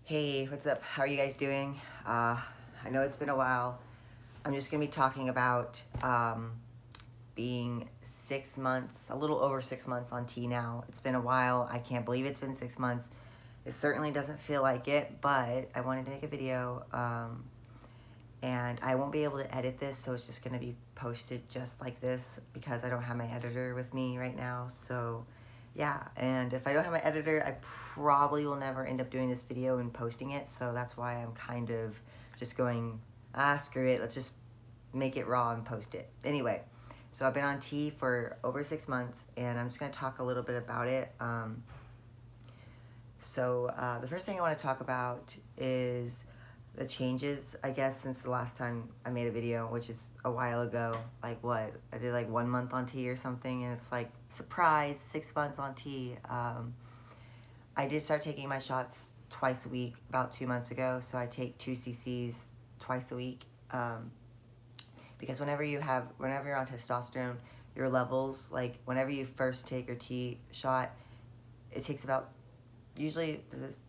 Hey, what's up? How are you guys doing? I know it's been a while. I'm just gonna be talking about being 6 months, a little over 6 months on T now. It's been a while. I can't believe it's been 6 months. It certainly doesn't feel like it, but I wanted to make a video, and I won't be able to edit this, so it's just gonna be posted just like this because I don't have my editor with me right now. So yeah, and if I don't have my editor, I probably will never end up doing this video and posting it, so that's why I'm kind of just going, screw it, let's just make it raw and post it. Anyway, so I've been on T for over 6 months, and I'm just going to talk a little bit about it. The first thing I want to talk about is the changes, I guess, since the last time I made a video, which is a while ago. Like what? I did like 1 month on T or something, and it's like, surprise, 6 months on T. I did start taking my shots twice a week about 2 months ago, so I take 2 cc's twice a week. Because whenever you're on testosterone, your levels, like whenever you first take your T shot, it takes about, usually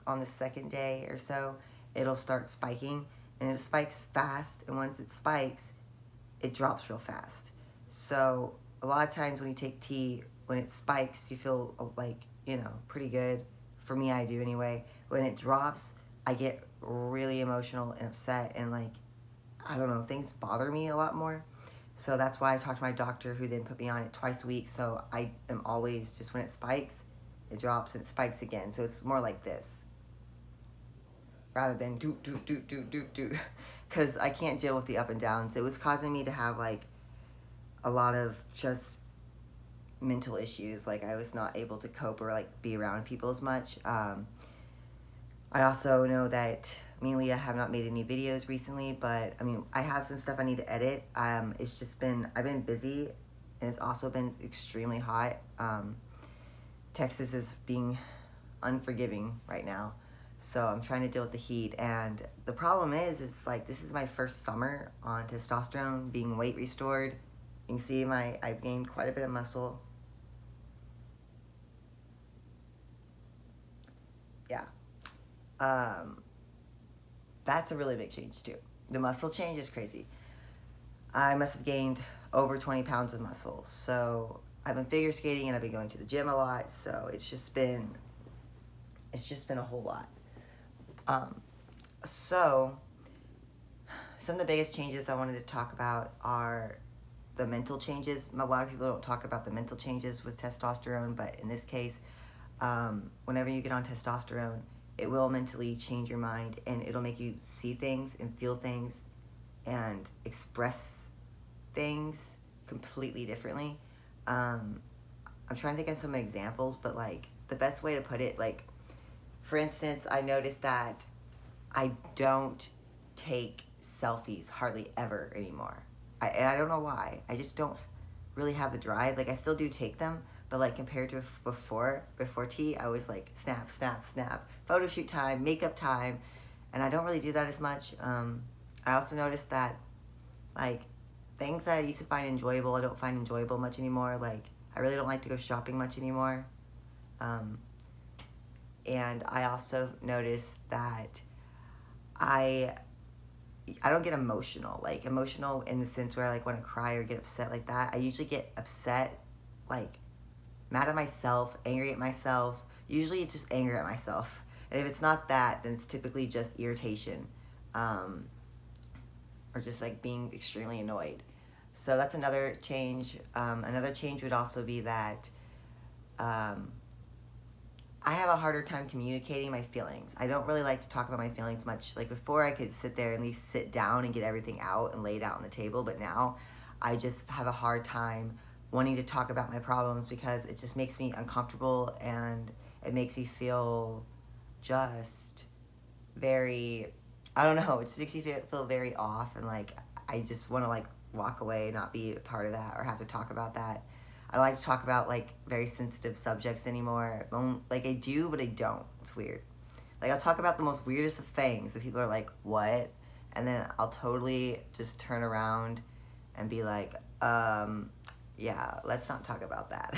on the second day or so, it'll start spiking, and it spikes fast, and once it spikes, it drops real fast. So a lot of times when you take T, when it spikes, you feel like, pretty good. For me, I do anyway. When it drops, I get really emotional and upset, and like, I don't know, things bother me a lot more. So that's why I talked to my doctor, who then put me on it twice a week. So I am always just, when it spikes, it drops and it spikes again. So it's more like this, rather than do, because I can't deal with the up and downs. It was causing me to have like a lot of just mental issues. Like I was not able to cope or like be around people as much. I also know that me and Leah have not made any videos recently, but I mean, I have some stuff I need to edit. It's just been, I've been busy, and it's also been extremely hot. Texas is being unforgiving right now, so I'm trying to deal with the heat. And the problem is like, this is my first summer on testosterone, being weight restored. You can see I've gained quite a bit of muscle. Yeah. That's a really big change too. The muscle change is crazy. I must have gained over 20 pounds of muscle. So I've been figure skating, and I've been going to the gym a lot. So it's just been a whole lot. So some of the biggest changes I wanted to talk about are the mental changes. A lot of people don't talk about the mental changes with testosterone, but in this case, whenever you get on testosterone, it will mentally change your mind, and it'll make you see things and feel things and express things completely differently. I'm trying to think of some examples, but like the best way to put it, like for instance, I noticed that I don't take selfies hardly ever anymore. And I don't know why. I just don't really have the drive. Like I still do take them, but like compared to before T, I was like snap, snap, snap, photo shoot time, makeup time, and I don't really do that as much. I also noticed that like things that I used to find enjoyable, I don't find enjoyable much anymore. Like I really don't like to go shopping much anymore. And I also noticed that I don't get emotional, like emotional in the sense where I like want to cry or get upset like that. I usually get upset, like mad at myself, angry at myself. Usually it's just anger at myself. And if it's not that, then it's typically just irritation, or just like being extremely annoyed. So that's another change. Another change would also be that I have a harder time communicating my feelings. I don't really like to talk about my feelings much. Like before, I could sit there and at least sit down and get everything out and lay it out on the table, but now I just have a hard time wanting to talk about my problems because it just makes me uncomfortable, and it makes me feel just very, I don't know, it just makes me feel very off, and like I just want to like walk away, not be a part of that or have to talk about that. I don't like to talk about like very sensitive subjects anymore. Like I do, but I don't. It's weird. Like I'll talk about the most weirdest of things that people are like, what? And then I'll totally just turn around and be like, yeah, let's not talk about that.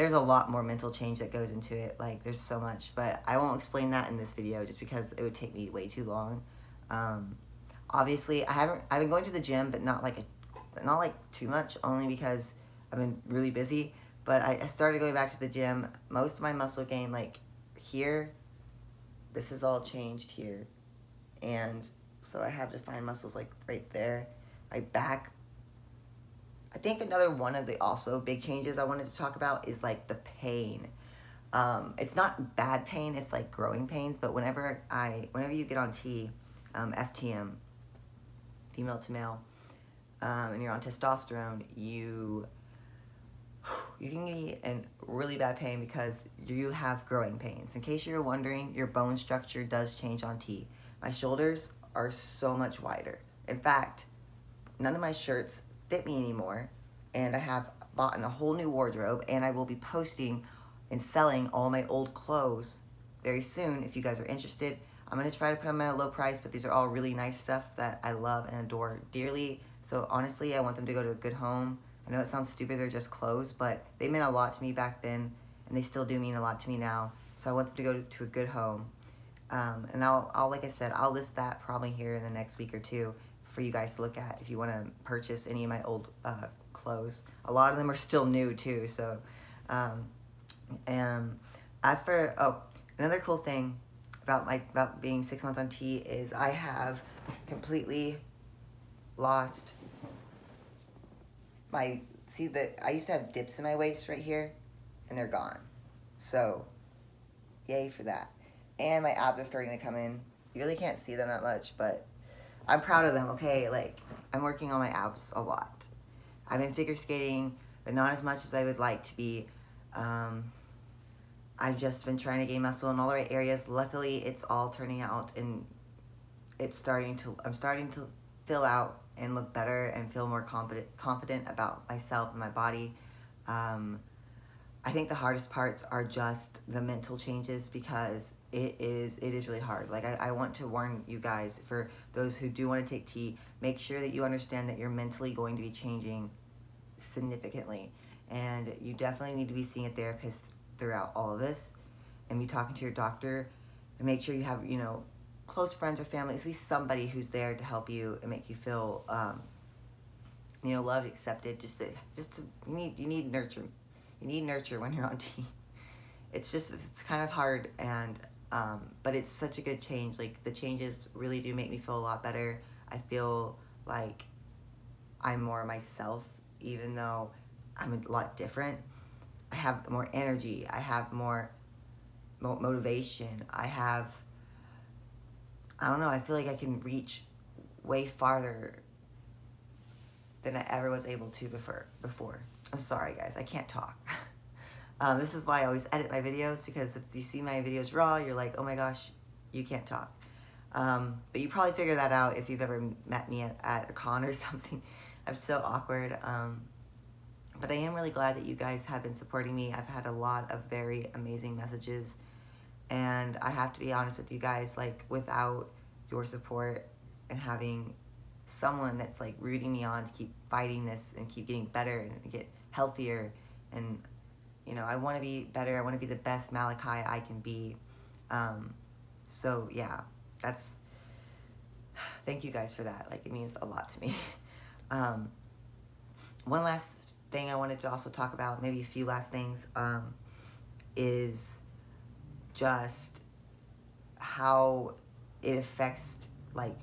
there's a lot more mental change that goes into it. Like, there's so much, but I won't explain that in this video just because it would take me way too long. Obviously, I've been going to the gym, but not like too much, only because I've been really busy. But I started going back to the gym. Most of my muscle gain, like here, this is all changed here. And so I have defined muscles like right there. My back. I think another one of the also big changes I wanted to talk about is like the pain. It's not bad pain, it's like growing pains, but whenever you get on FTM, female to male, and you're on testosterone, you can get in really bad pain because you have growing pains. In case you're wondering, your bone structure does change on T. My shoulders are so much wider. In fact, none of my shirts fit me anymore, and I have bought a whole new wardrobe, and I will be posting and selling all my old clothes very soon. If you guys are interested, I'm going to try to put them at a low price, but these are all really nice stuff that I love and adore dearly. So honestly, I want them to go to a good home. I know it sounds stupid, they're just clothes, but they meant a lot to me back then, and they still do mean a lot to me now. So I want them to go to a good home. And I'll like I said, I'll list that probably here in the next week or two for you guys to look at if you want to purchase any of my old clothes. A lot of them are still new too. So, and as for another cool thing about being 6 months on T is I have completely lost I used to have dips in my waist right here, and they're gone. So, yay for that. And my abs are starting to come in. You really can't see them that much, but I'm proud of them, okay? Like, I'm working on my abs a lot. I've been figure skating, but not as much as I would like to be. I've just been trying to gain muscle in all the right areas. Luckily, it's all turning out, and I'm starting to fill out and look better and feel more confident about myself and my body. I think the hardest parts are just the mental changes because it is really hard. Like, I want to warn you guys, for those who do want to take T, make sure that you understand that you're mentally going to be changing significantly. And you definitely need to be seeing a therapist throughout all of this and be talking to your doctor, and make sure you have, close friends or family, at least somebody who's there to help you and make you feel, loved, accepted. You need nurture. You need nurture when you're on T. It's kind of hard, and but it's such a good change. Like, the changes really do make me feel a lot better. I feel like I'm more myself, even though I'm a lot different. I have more energy. I have more motivation. I don't know, I feel like I can reach way farther than I ever was able to before. I'm sorry, guys, I can't talk. This is why I always edit my videos, because if you see my videos raw, you're like, oh my gosh, you can't talk. But you probably figure that out if you've ever met me at a con or something. I'm so awkward. But I am really glad that you guys have been supporting me. I've had a lot of very amazing messages, and I have to be honest with you guys, like, without your support and having someone that's like rooting me on to keep fighting this and keep getting better and get healthier, and I want to be better. I want to be the best Malachi I can be. So yeah, thank you guys for that. Like, it means a lot to me. One last thing I wanted to also talk about, maybe a few last things, is just how it affects, like,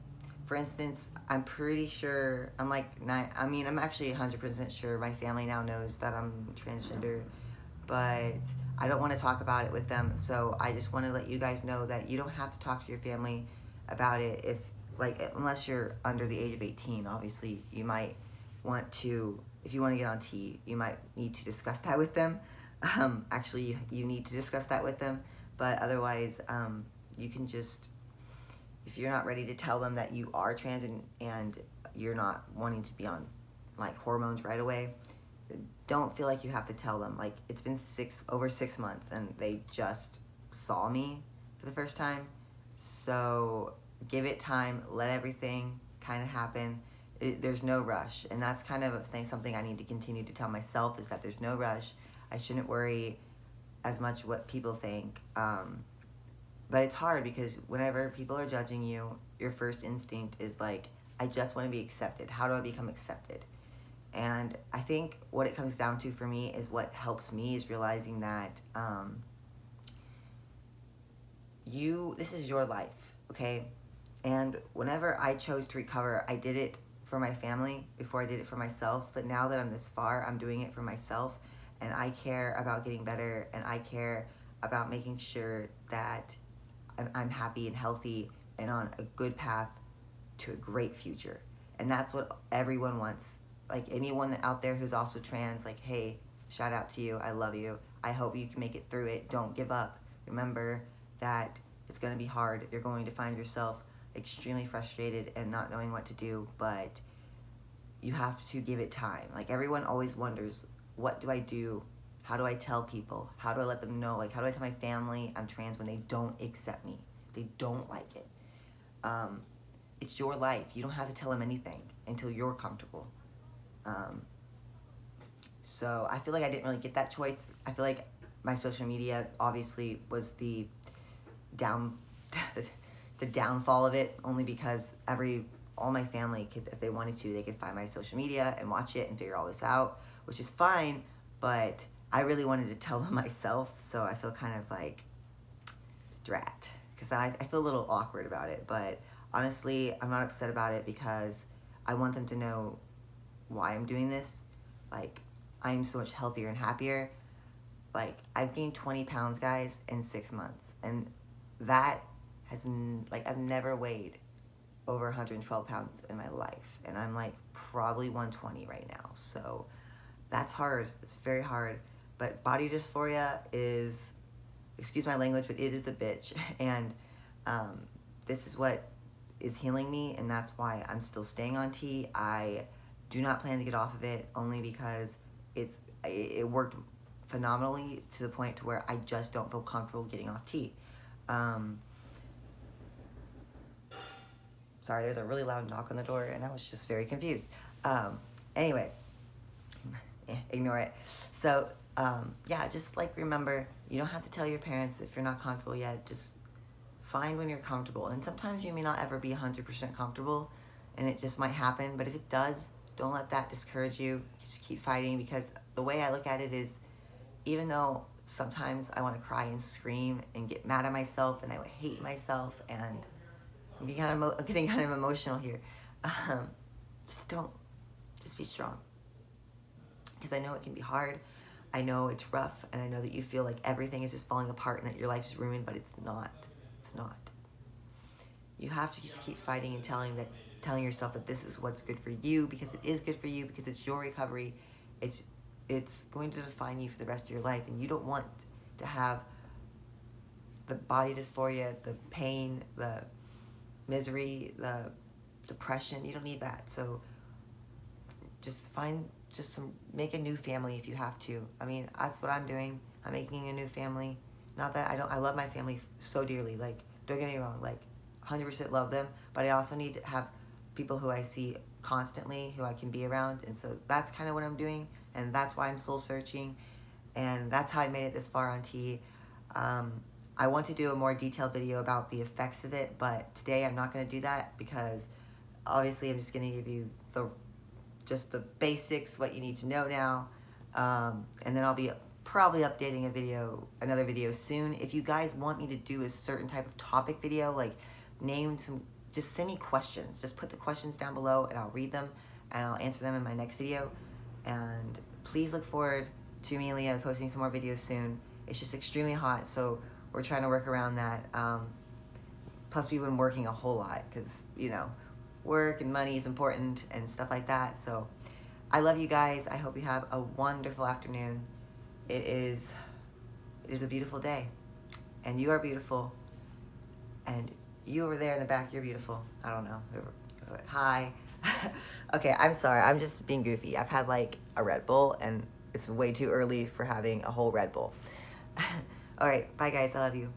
for instance, I'm pretty sure, I'm actually 100% sure my family now knows that I'm transgender, but I don't want to talk about it with them. So I just want to let you guys know that you don't have to talk to your family about it unless you're under the age of 18. Obviously, you might want to, if you want to get on T, you might need to discuss that with them. Actually, you need to discuss that with them, but otherwise, you can just, if you're not ready to tell them that you are trans and you're not wanting to be on, like, hormones right away, don't feel like you have to tell them. Like, it's been over 6 months and they just saw me for the first time. So give it time, let everything kind of happen. There's no rush, and that's kind of something I need to continue to tell myself, is that there's no rush. I shouldn't worry as much what people think. But it's hard because whenever people are judging you, your first instinct is like, I just want to be accepted. How do I become accepted? And I think what it comes down to for me is what helps me is realizing that this is your life, okay? And whenever I chose to recover, I did it for my family before I did it for myself. But now that I'm this far, I'm doing it for myself. And I care about getting better, and I care about making sure that I'm happy and healthy and on a good path to a great future. And that's what everyone wants. Like anyone out there who's also trans, like, hey, shout out to you. I love you. I hope you can make it through it. Don't give up. Remember that it's going to be hard. You're going to find yourself extremely frustrated and not knowing what to do, but you have to give it time. Like everyone always wonders, what do I do? How do I tell people? How do I let them know? Like, how do I tell my family I'm trans when they don't accept me? They don't like it. It's your life. You don't have to tell them anything until you're comfortable. So I feel like I didn't really get that choice. I feel like my social media obviously was the downfall of it, only because all my family could, if they wanted to, they could find my social media and watch it and figure all this out, which is fine, but I really wanted to tell them myself, so I feel kind of like drat, because I feel a little awkward about it, but honestly, I'm not upset about it because I want them to know why I'm doing this. Like, I'm so much healthier and happier. Like, I've gained 20 pounds, guys, in 6 months, and that has, I've never weighed over 112 pounds in my life, and I'm like probably 120 right now, so that's hard. It's very hard. But body dysphoria is, excuse my language, but it is a bitch. And this is what is healing me, and that's why I'm still staying on tea. I do not plan to get off of it, only because it worked phenomenally to the point to where I just don't feel comfortable getting off tea. Sorry, there's a really loud knock on the door, and I was just very confused. Anyway, ignore it. So, yeah, just like remember, you don't have to tell your parents if you're not comfortable yet. Just find when you're comfortable. And sometimes you may not ever be 100% comfortable, and it just might happen. But if it does, don't let that discourage you. Just keep fighting, because the way I look at it is, even though sometimes I want to cry and scream and get mad at myself, and I would hate myself, and I'm getting kind of emotional here. Just be strong. Because I know it can be hard. I know it's rough, and I know that you feel like everything is just falling apart and that your life is ruined, but it's not. It's not. You have to just keep fighting and telling yourself that this is what's good for you, because it is good for you, because it's your recovery. It's going to define you for the rest of your life, and you don't want to have the body dysphoria, the pain, the misery, the depression. You don't need that. So just make a new family if you have to. I mean, that's what I'm doing. I'm making a new family. Not that I love my family so dearly. Like, don't get me wrong, like 100% love them, but I also need to have people who I see constantly, who I can be around. And so that's kind of what I'm doing, and that's why I'm soul searching, and that's how I made it this far on tea. I want to do a more detailed video about the effects of it, but today I'm not going to do that, because obviously I'm just going to give you just the basics, what you need to know now, and then I'll be probably updating another video soon. If you guys want me to do a certain type of topic video, like just send me questions. Just put the questions down below, and I'll read them, and I'll answer them in my next video. And please look forward to me and Leah posting some more videos soon. It's just extremely hot, so we're trying to work around that. Plus, we've been working a whole lot, because, work and money is important and stuff like that. So I love you guys. I hope you have a wonderful afternoon. It is a beautiful day, and you are beautiful, and you over there in the back, you're beautiful. I don't know. Hi. Okay, I'm sorry. I'm just being goofy. I've had like a Red Bull, and it's way too early for having a whole Red Bull. All right, bye guys. I love you.